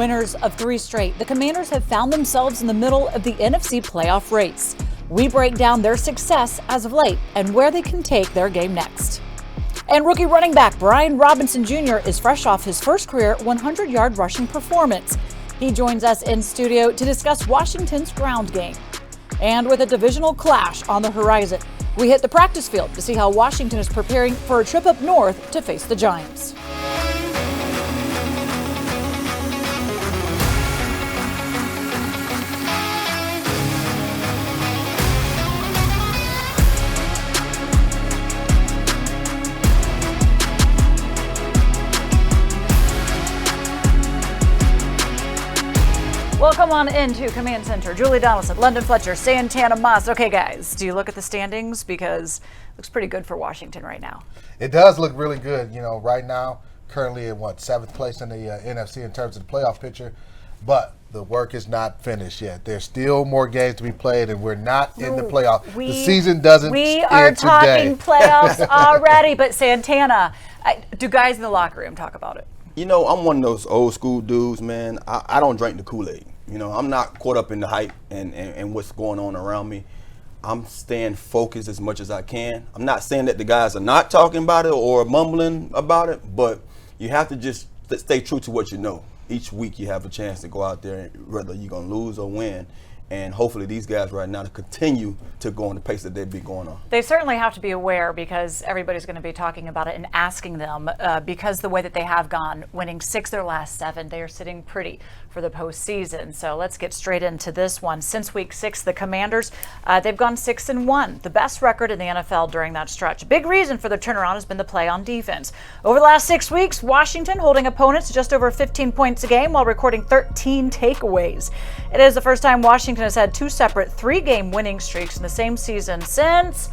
Winners of 3 straight, the Commanders have found themselves in the middle of the NFC playoff race. We break down their success as of late and where they can take their game next. And rookie running back Brian Robinson Jr. is fresh off his first career 100-yard rushing performance. He joins us in studio to discuss Washington's ground game. And with a divisional clash on the horizon, we hit the practice field to see how Washington is preparing for a trip up north to face the Giants. Welcome on into Command Center. Julie Donaldson, London Fletcher, Santana Moss. Okay, guys, do you look at the standings? Because it looks pretty good for Washington right now. It does look really good. You know, right now, currently in 7th place in the NFC in terms of the playoff picture. But the work is not finished yet. There's still more games to be played, and we're not in the playoff. The season doesn't end today. We are talking playoffs already. But Santana, do guys in the locker room talk about it? You know, I'm one of those old school dudes, man. I don't drink the Kool-Aid. You know, I'm not caught up in the hype and what's going on around me. I'm staying focused as much as I can. I'm not saying that the guys are not talking about it or mumbling about it, but you have to just stay true to what you know. Each week you have a chance to go out there, whether you're going to lose or win. And hopefully these guys right now to continue to go on the pace that they've been going on. They certainly have to be aware because everybody's going to be talking about it and asking them because the way that they have gone, winning 6 of their last 7, they are sitting pretty for the postseason. So let's get straight into this one. Since week 6, the Commanders, they've gone 6-1, the best record in the NFL during that stretch. A big reason for the turnaround has been the play on defense. Over the last 6 weeks, Washington holding opponents to just over 15 points a game while recording 13 takeaways. It is the first time Washington has had 2 separate 3-game winning streaks in the same season since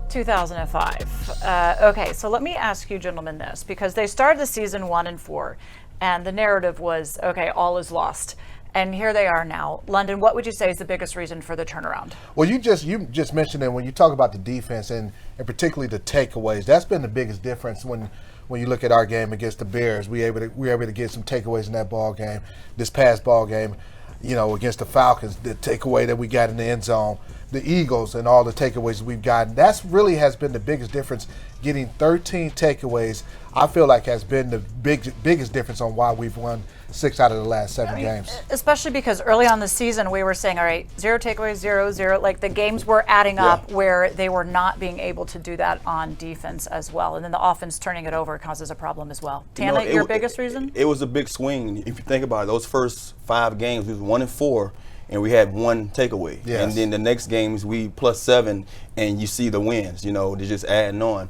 2005. Okay, so let me ask you gentlemen this, because they started the season 1-4, and the narrative was, okay, all is lost. And here they are now. London, what would you say is the biggest reason for the turnaround? Well, you just mentioned that when you talk about the defense and particularly the takeaways, that's been the biggest difference when you look at our game against the Bears. We were able to get some takeaways in that ball game, this past ball game. You know, against the Falcons, the takeaway that we got in the end zone, the Eagles and all the takeaways we've gotten. That's really has been the biggest difference. Getting 13 takeaways, I feel like has been the biggest difference on why we've won 6 out of the last 7 games. Especially because early on the season we were saying, all right, 0 takeaways, 0-0. Like the games were adding up where they were not being able to do that on defense as well. And then the offense turning it over causes a problem as well. Tana, your biggest reason? It was a big swing. If you think about it, those first 5 games, we was 1-4. And we had 1 takeaway. Yes. And then the next games, we +7, and you see the wins. You know, they're just adding on.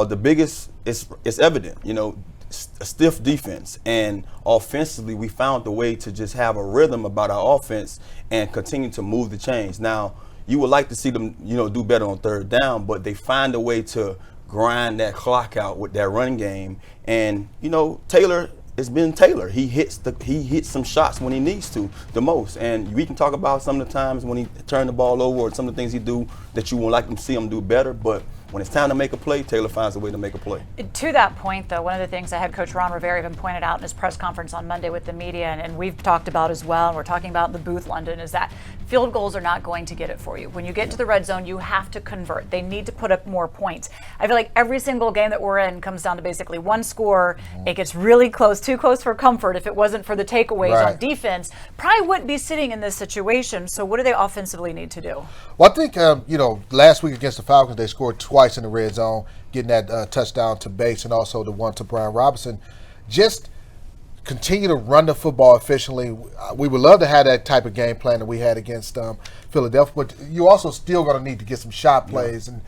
The biggest, it's evident, you know, a stiff defense. And offensively, we found the way to just have a rhythm about our offense and continue to move the chains. Now, you would like to see them, you know, do better on 3rd down, but they find a way to grind that clock out with that run game. And, you know, Taylor, it's been Taylor. He hits some shots when he needs to the most. And we can talk about some of the times when he turned the ball over or some of the things he do that you would like to see him do better. But when it's time to make a play, Taylor finds a way to make a play. To that point, though, one of the things that head coach Ron Rivera even pointed out in his press conference on Monday with the media, and we've talked about as well, and we're talking about in the booth, London, is that field goals are not going to get it for you. When you get to the red zone, you have to convert. They need to put up more points. I feel like every single game that we're in comes down to basically 1 score. It gets really close, too close for comfort. If it wasn't for the takeaways on defense, probably wouldn't be sitting in this situation. So what do they offensively need to do? Well, I think, you know, last week against the Falcons, they scored twice in the red zone, getting that touchdown to Bates and also the one to Brian Robinson. Just continue to run the football efficiently. We would love to have that type of game plan that we had against Philadelphia, but you also still going to need to get some shot plays. And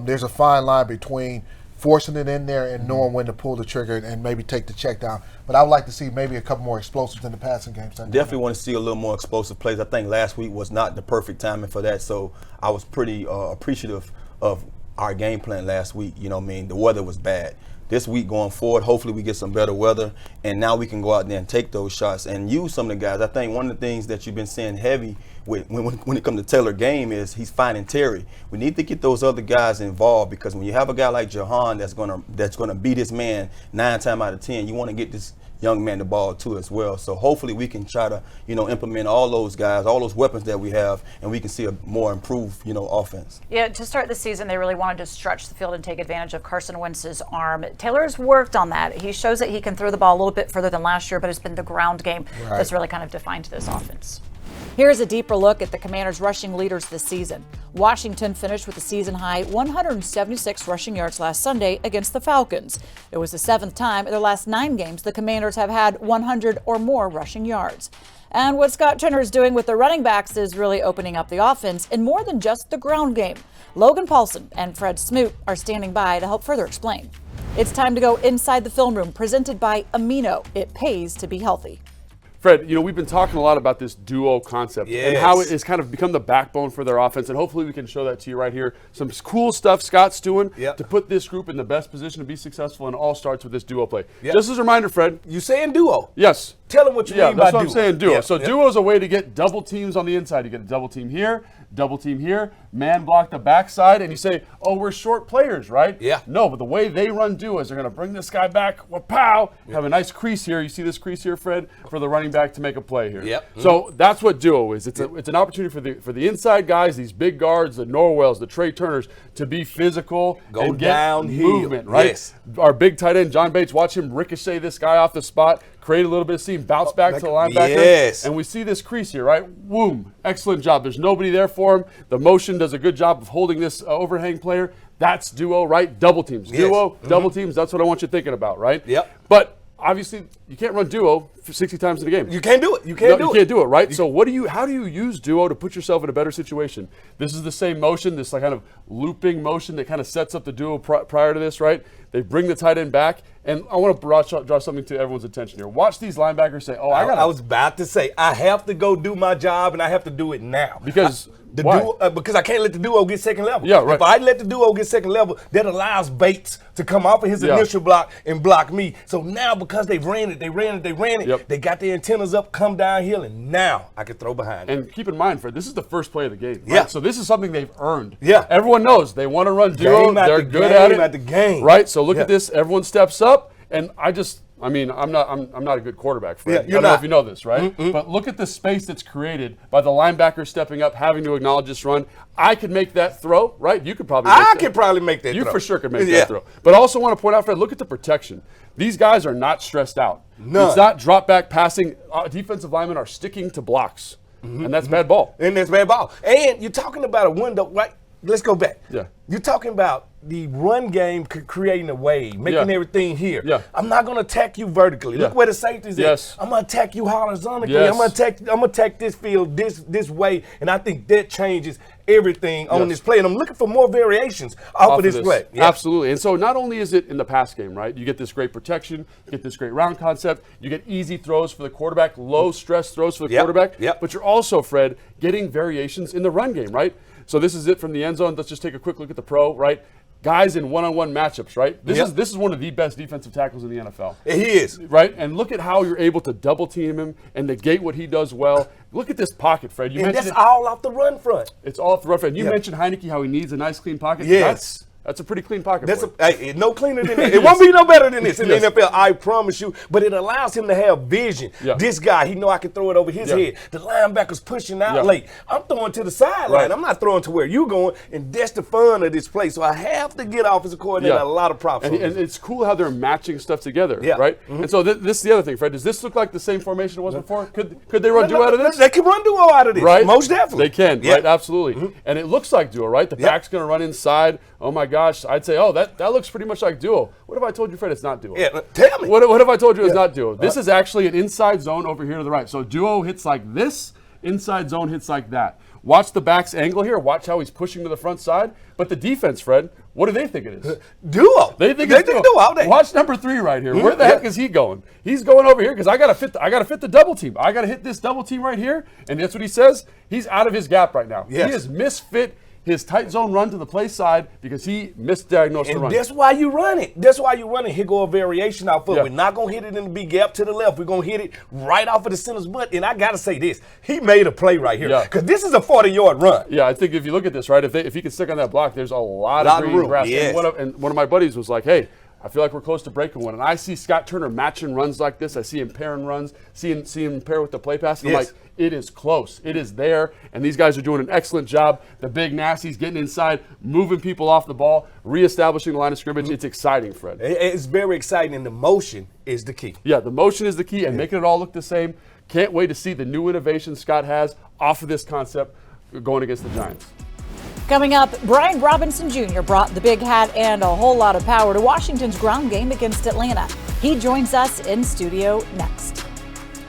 there's a fine line between forcing it in there and knowing when to pull the trigger and maybe take the check down. But I would like to see maybe a couple more explosives in the passing game Sunday. Definitely want to see a little more explosive plays. I think last week was not the perfect timing for that, so I was pretty appreciative of our game plan last week. You know what I mean? The weather was bad. This week going forward, hopefully we get some better weather, and now we can go out there and take those shots and use some of the guys. I think one of the things that you've been seeing heavy with when it comes to Taylor game is he's finding Terry. We need to get those other guys involved, because when you have a guy like Jahan that's gonna beat his man 9 times out of 10, you want to get young man the ball too as well. So hopefully we can try to, implement all those guys, all those weapons that we have, and we can see a more improved, offense. Yeah, to start the season, they really wanted to stretch the field and take advantage of Carson Wentz's arm. Taylor's worked on that. He shows that he can throw the ball a little bit further than last year, but it's been the ground game that's really kind of defined this offense. Here's a deeper look at the Commanders' rushing leaders this season. Washington finished with a season-high 176 rushing yards last Sunday against the Falcons. It was the 7th time in their last 9 games the Commanders have had 100 or more rushing yards. And what Scott Turner is doing with the running backs is really opening up the offense in more than just the ground game. Logan Paulsen and Fred Smooooot are standing by to help further explain. It's time to go inside the film room, presented by Amino. It pays to be healthy. Fred, we've been talking a lot about this duo concept and how it has kind of become the backbone for their offense, and hopefully we can show that to you right here. Some cool stuff Scott's doing to put this group in the best position to be successful, and it all starts with this duo play. Just as a reminder, Fred. You saying duo? Yes. Tell them what you mean by duo. That's what I'm saying, duo. So duo is a way to get double teams on the inside. You get a double team here, man block the backside, and you say, oh, we're short players, right? Yeah. No, but the way they run duo is they're going to bring this guy back, pow, have a nice crease here. You see this crease here, Fred, for the running back to make a play here. Yep. So that's what duo is. It's an opportunity for the inside guys, these big guards, the Norwells, the Trey Turners, to be physical and get downhill. Movement, right? Yes. Our big tight end, John Bates, watch him ricochet this guy off the spot, create a little bit of seam, bounce back to the linebacker. Yes. And we see this crease here, right? Boom. Excellent job. There's nobody there for him. The motion does a good job of holding this overhang player. That's duo, right? Double teams. Yes. Duo, double teams. That's what I want you thinking about, right? Yep. But obviously, you can't run duo 60 times in a game. You can't do it. You can't do it, right? So how do you use duo to put yourself in a better situation? This is the same motion, this kind of looping motion that kind of sets up the duo prior to this, right? They bring the tight end back, and I want to draw something to everyone's attention here. Watch these linebackers say, I was about to say, I have to go do my job, and I have to do it now. Because because I can't let the duo get second level. Yeah, right. If I let the duo get second level, that allows Bates to come off of his initial block and block me. So now, because they ran it, they got their antennas up, come downhill, and now I can throw behind it. And keep in mind, Fred, this is the first play of the game. Right? Yeah. So this is something they've earned. Yeah. Everyone knows they want to run duo. They're good at it. At the game. Right. So look at this. Everyone steps up, and I'm not a good quarterback, Fred. I don't know if you know this, right? But look at the space that's created by the linebacker stepping up, having to acknowledge this run. I could make that throw, right? You could probably make that. I could probably make that throw. You for sure could make that throw. But I also want to point out, Fred, look at the protection. These guys are not stressed out. None. It's not drop back passing. Defensive linemen are sticking to blocks. And that's bad ball. And that's bad ball. And you're talking about a window, right? Let's go back. Yeah. You're talking about the run game creating a wave, making everything here. Yeah. I'm not going to attack you vertically. Look where the safety's Yes. at. I'm going to attack you horizontally. Yes. I'm going to attack this field this way, and I think that changes everything on this play. And I'm looking for more variations off of this play. Yeah. Absolutely. And so not only is it in the pass game, right? You get this great protection, you get this great round concept, you get easy throws for the quarterback, low stress throws for the quarterback. But you're also, Fred, getting variations in the run game, right? So this is it from the end zone. Let's just take a quick look at the pro, right? Guys in one-on-one matchups, right? This is one of the best defensive tackles in the NFL. He is. Right? And look at how you're able to double team him and negate what he does well. Look at this pocket, Fred. And that's all off the run front. It's all off the run front. You mentioned Heineke, how he needs a nice clean pocket. Yes. That's a pretty clean pocket. That's no cleaner than that. It won't be no better than this in the NFL, I promise you. But it allows him to have vision. This guy, he know I can throw it over his head. The linebacker's pushing out late. I'm throwing to the sideline. Right. I'm not throwing to where you're going, and that's the fun of this play. So I have to get offensive coordinator a lot of props. And it's cool how they're matching stuff together, Yeah. right? And so this is the other thing, Fred. Does this look like the same formation it was before? Could they run duo out of this? They can run duo out of this. Right? Most definitely. They can, right? Absolutely. And it looks like duo, right? The back's going to run inside. Oh, my gosh. I'd say, that looks pretty much like duo. What if I told you, Fred, it's not duo? Yeah, tell me. What if I told you it's not duo? This is actually an inside zone over here to the right. So duo hits like this. Inside zone hits like that. Watch the back's angle here. Watch how he's pushing to the front side. But the defense, Fred, what do they think it is? Duo. They think it's duo. All day. Watch number 3 right here. Where the heck is he going? He's going over here because I gotta fit the double team. I gotta hit this double team right here. And that's what he says. He's out of his gap right now. Yes. He has misfit his tight zone run to the play side because he misdiagnosed the run. And that's why you run it. That's why you run it. Here go a variation off of it. We're not going to hit it in the big gap to the left. We're going to hit it right off of the center's butt. And I got to say this. He made a play right here. Because this is a 40-yard run. Yeah, I think if you look at this, right, if he can stick on that block, there's a lot of green room. grass. Yes. And one of my buddies was like, hey, I feel like we're close to breaking one. And I see Scott Turner matching runs like this. I see him pairing runs, see him pair with the play pass. And I'm like, it is close. It is there. And these guys are doing an excellent job. The big nasties getting inside, moving people off the ball, reestablishing the line of scrimmage. It's exciting, Fred. It's very exciting, and the motion is the key. Yeah, the motion is the key, and making it all look the same. Can't wait to see the new innovation Scott has off of this concept going against the Giants. Coming up, Brian Robinson Jr. brought the big hat and a whole lot of power to Washington's ground game against Atlanta. He joins us in studio next.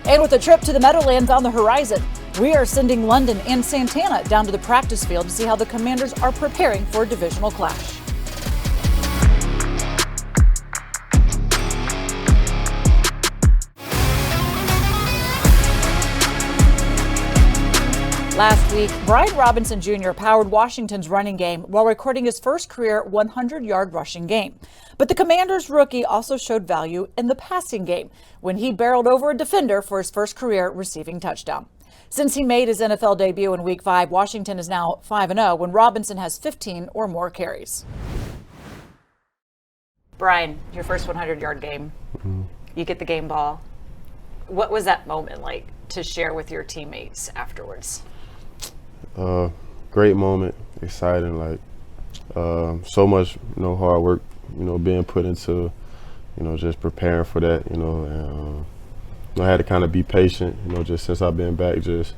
And with a trip to the Meadowlands on the horizon, we are sending London and Santana down to the practice field to see how the Commanders are preparing for a divisional clash. Last week, Brian Robinson Jr. powered Washington's running game while recording his first career 100-yard rushing game. But the Commanders rookie also showed value in the passing game when he barreled over a defender for his first career receiving touchdown. Since he made his NFL debut in Week 5, Washington is now 5-0 when Robinson has 15 or more carries. Brian, your first 100-yard game, you get the game ball. What was that moment like to share with your teammates afterwards? Great moment, exciting, like so much, hard work, being put into, just preparing for that, and I had to kind of be patient, just since I've been back, just,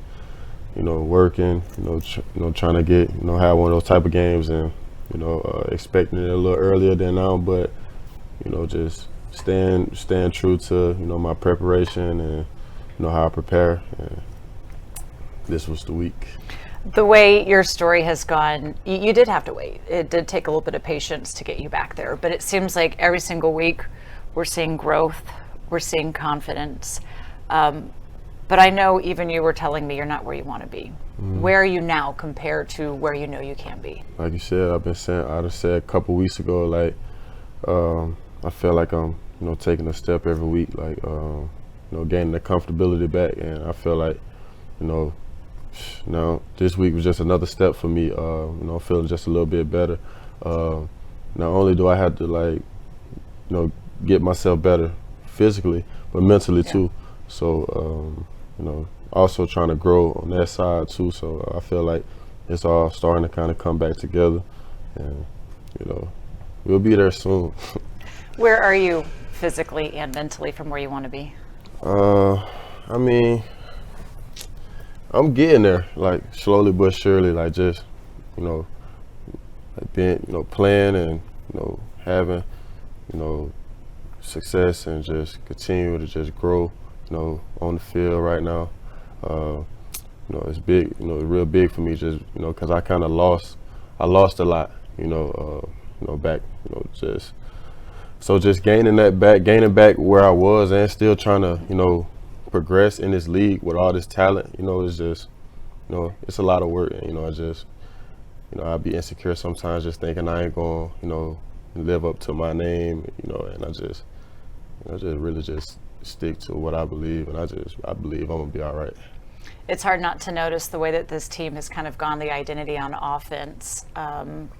working, trying to get, have one of those type of games, and, expecting it a little earlier than now, but, just staying true to, my preparation and, how I prepare. And this was the week. The way your story has gone, you did have to wait. It did take a little bit of patience to get you back there, but it seems like every single week we're seeing growth, we're seeing confidence. But I know even you were telling me you're not where you want to be. Where are you now compared to where you know you can be? Like you said, I said a couple weeks ago, like I feel like I'm, taking a step every week, like gaining the comfortability back, and I feel like, now this week was just another step for me. Feeling just a little bit better. Not only do I have to get myself better physically, but mentally too. So also trying to grow on that side too. So I feel like it's all starting to kind of come back together, and we'll be there soon. Where are you physically and mentally from where you want to be? I mean, I'm getting there, like slowly but surely, like just, like being, playing and, having, success and just continue to just grow, on the field right now. It's big, real big for me just, because I kind of lost a lot, back, just gaining back where I was and still trying to, progress in this league with all this talent, it's just, it's a lot of work, and I'll be insecure sometimes just thinking I ain't gonna, live up to my name, and I just really just stick to what I believe, and I believe I'm gonna be all right. It's hard not to notice the way that this team has kind of gone the identity on offense, run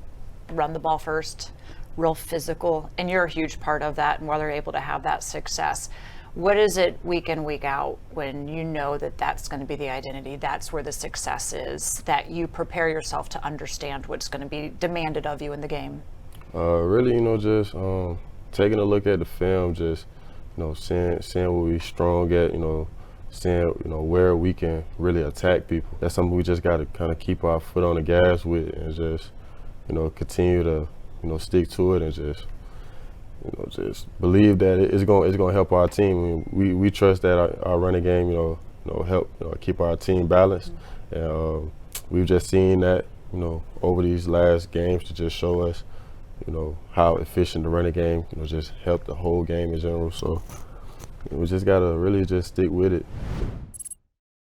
the ball first, real physical, and you're a huge part of that and where they're able to have that success. What is it week in, week out when you know that that's going to be the identity, that's where the success is, that you prepare yourself to understand what's going to be demanded of you in the game? Really, just taking a look at the film, just, seeing what we're strong at, seeing, where we can really attack people. That's something we just got to kind of keep our foot on the gas with and just, continue to, stick to it and just, just believe that it's going to help our team. I mean, we trust that our running game, help keep our team balanced. And we've just seen that, over these last games to just show us, how efficient the running game, just help the whole game in general. So we just got to really just stick with it.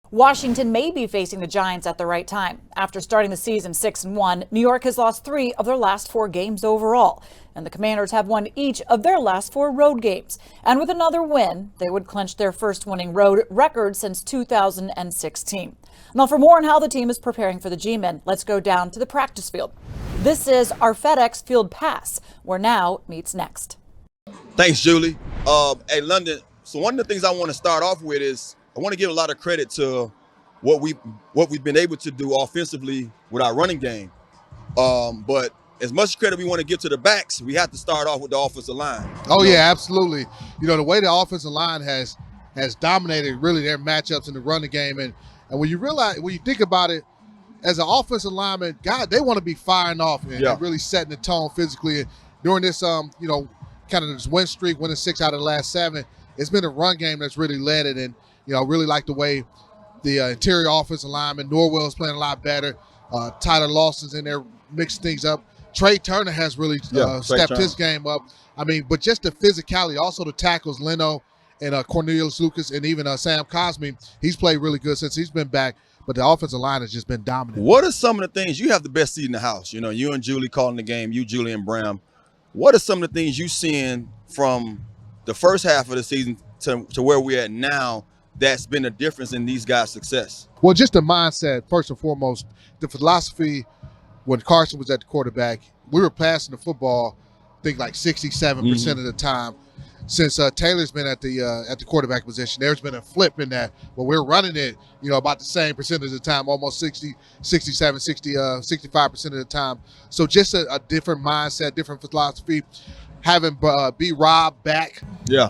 Washington may be facing the Giants at the right time. After starting the season 6-1, New York has lost 3 of their last 4 games overall, and the Commanders have won each of their last 4 road games. And with another win, they would clinch their first winning road record since 2016. Now, for more on how the team is preparing for the G-Men, let's go down to the practice field. This is our FedEx Field Pass, where now meets next. Thanks, Julie. Hey, London. So one of the things I want to start off with is I want to give a lot of credit to what we've been able to do offensively with our running game. But as much credit we want to give to the backs, we have to start off with the offensive line. Oh, yeah, absolutely. The way the offensive line has dominated really their matchups in the running game. And when you think about it, as an offensive lineman, God, they want to be firing off and really setting the tone physically. And during this, kind of this win streak, winning 6 out of the last 7, it's been a run game that's really led it. And, really like the way the interior offensive lineman, Norwell's playing a lot better. Tyler Lawson's in there mixing things up. Trey Turner has really stepped his game up. But just the physicality, also the tackles, Leno and Cornelius Lucas, and even Sam Cosme, he's played really good since he's been back. But the offensive line has just been dominant. What are some of the things, you have the best seat in the house, you and Julie calling the game, you, Julie, and Bram. What are some of the things you seeing from the first half of the season to where we're at now that's been a difference in these guys' success? Well, just the mindset, first and foremost, the philosophy. When Carson was at the quarterback, we were passing the football, I think like 67% of the time. Since Taylor's been at the quarterback position, there's been a flip in that. But we're running it, about the same percentage of the time, almost 65% of the time. So just a different mindset, different philosophy. Having B-Rob back,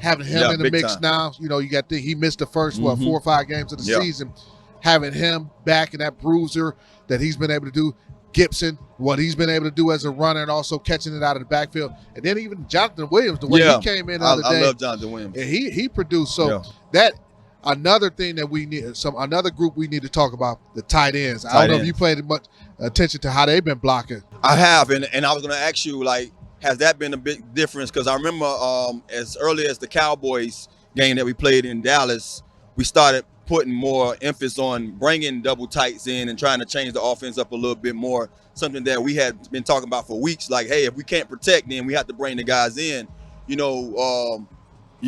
having him in the mix time. Now. You got he missed the first 4 or 5 games of the season. Having him back and that bruiser that he's been able to do. Gibson, what he's been able to do as a runner and also catching it out of the backfield. And then even Jonathan Williams, the way he came in the other day. I love Jonathan Williams. And he produced. So that another thing that we need, another group we need to talk about, the tight ends. I don't know if you paid much attention to how they've been blocking. I have, and I was going to ask you, has that been a big difference? Because I remember as early as the Cowboys game that we played in Dallas, we started putting more emphasis on bringing double tights in and trying to change the offense up a little bit more, something that we had been talking about for weeks. Like, hey, if we can't protect, then we have to bring the guys in. You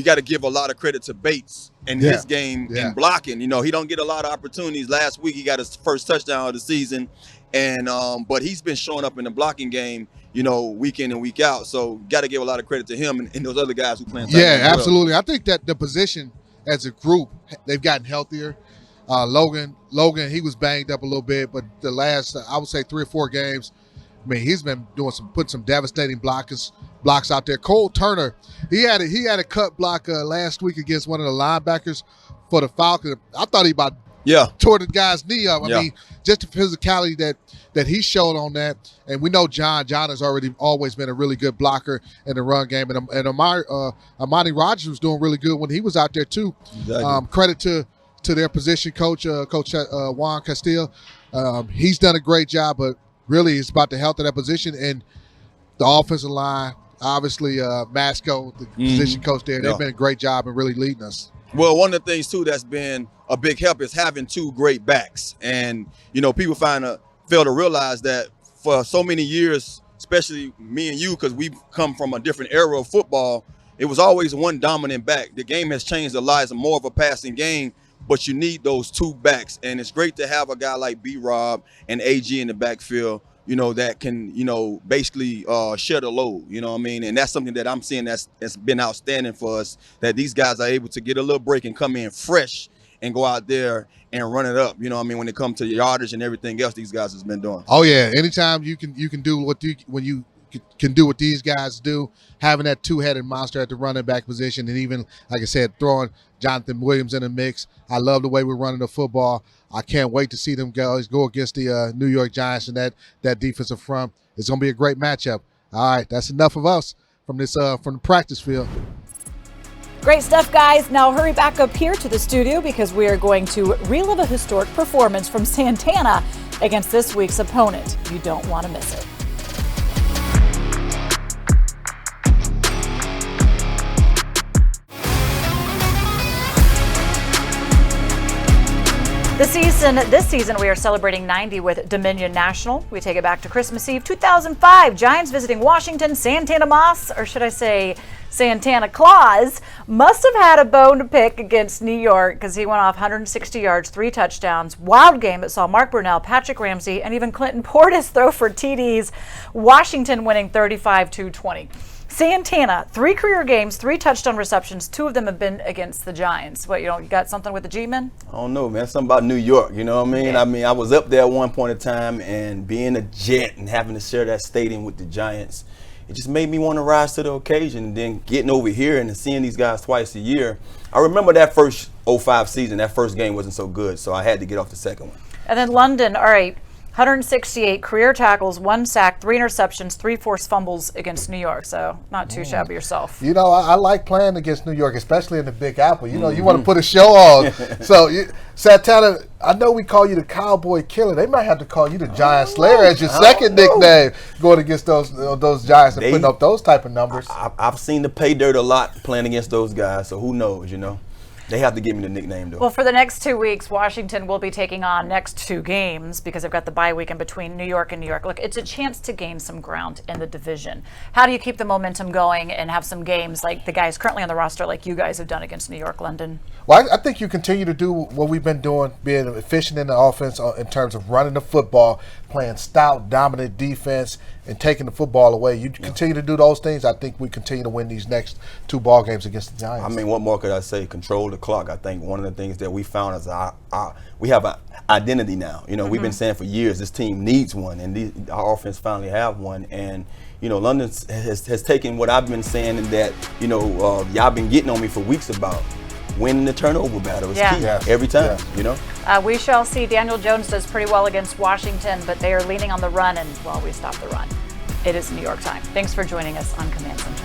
got to give a lot of credit to Bates in his game in blocking. He don't get a lot of opportunities. Last week he got his first touchdown of the season, and but he's been showing up in the blocking game, week in and week out. So got to give a lot of credit to him and those other guys who play. Yeah, absolutely. I think that the position as a group, they've gotten healthier. Logan, he was banged up a little bit, but the last, I would say 3 or 4 games, he's been putting some devastating blocks out there. Cole Turner, he had a cut block last week against one of the linebackers for the Falcons. I thought he about tore the guy's knee up. I mean, just the physicality that he showed on that. And we know John has always been a really good blocker in the run game. And Amani Rogers was doing really good when he was out there too. Exactly. Credit to their position coach, Coach Juan Castillo. He's done a great job, but really it's about the health of that position and the offensive line. Obviously, Masco, the position coach there, they've been a great job in really leading us. Well, one of the things too that's been a big help is having 2 great backs, and people fail to realize that for so many years, especially me and you, because we've come from a different era of football, it was always one dominant back. The game has changed a lot. It's more of a passing game, but you need those 2 backs, and it's great to have a guy like B-Rob and AG in the backfield, that can, basically share the load, And that's something that I'm seeing that's been outstanding for us, that these guys are able to get a little break and come in fresh and go out there and run it up. When it comes to yardage and everything else these guys has been doing. Oh yeah, anytime you can do when you can do what these guys do, having that 2-headed monster at the running back position, and even, like I said, throwing Jonathan Williams in the mix. I love the way we're running the football. I can't wait to see them go against the New York Giants and that defensive front. It's going to be a great matchup. All right, that's enough of us from the practice field. Great stuff, guys. Now hurry back up here to the studio because we are going to relive a historic performance from Santana against this week's opponent. You don't want to miss it. This season, we are celebrating 90 with Dominion National. We take it back to Christmas Eve 2005. Giants visiting Washington. Santana Moss, or should I say Santana Claus, must have had a bone to pick against New York because he went off 160 yards, 3 touchdowns. Wild game that saw Mark Brunell, Patrick Ramsey, and even Clinton Portis throw for TDs. Washington winning 35-20. Santana, 3 career games, 3 touchdown receptions. 2 of them have been against the Giants. What, you got something with the G-men? I don't know, man. Something about New York, you know what I mean? Yeah. I mean, I was up there at one point in time, and being a Jet and having to share that stadium with the Giants, it just made me want to rise to the occasion. And then getting over here and seeing these guys twice a year. I remember that first 05 season, that first game wasn't so good, so I had to get off the second one. And then London, all right, 168 career tackles, 1 sack, 3 interceptions, 3 forced fumbles against New York. So not too shabby yourself. I like playing against New York, especially in the Big Apple. You want to put a show on. So, Santana, I know we call you the Cowboy Killer. They might have to call you the Giant Slayer as your second nickname, going against those Giants and putting up those type of numbers. I've seen the pay dirt a lot playing against those guys, so who knows, They have to give me the nickname, though. Well, for the next 2 weeks, Washington will be taking on next 2 games because they've got the bye week in between New York and New York. Look, it's a chance to gain some ground in the division. How do you keep the momentum going and have some games like the guys currently on the roster like you guys have done against New York, London? Well, I think you continue to do what we've been doing, being efficient in the offense in terms of running the football, playing stout, dominant defense, and taking the football away. You continue to do those things, I think we continue to win these next 2 ball games against the Giants. I mean, what more could I say? Control the clock. I think one of the things that we found is we have an identity now. We've been saying for years this team needs one, and our offense finally have one. And London has taken what I've been saying, and that y'all been getting on me for weeks about. Winning the turnover battle is key every time, We shall see. Daniel Jones does pretty well against Washington, but they are leaning on the run, and, we stop the run. It is New York time. Thanks for joining us on Command Center.